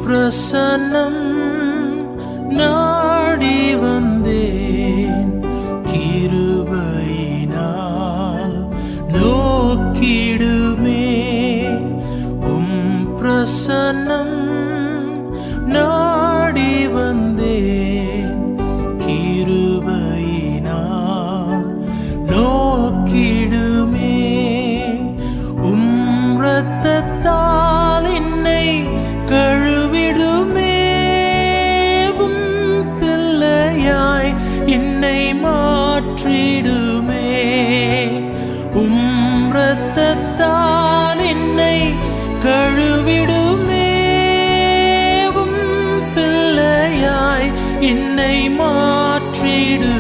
பிரசன்னம் நாடி வந்தேன் கிருபையினால் நோக்கிடுமே பிரசன்னம் நாடி வந்தேன் கிருபையினால் நோக்கிடுமே இரத்தத்தால் என்னை கழுவிடுமே பிள்ளையாய் என்னை மாற்றிடுமே இரத்தத்தால் என்னை கழுவிடுமே பிள்ளையாய் என்னை மாற்றிடு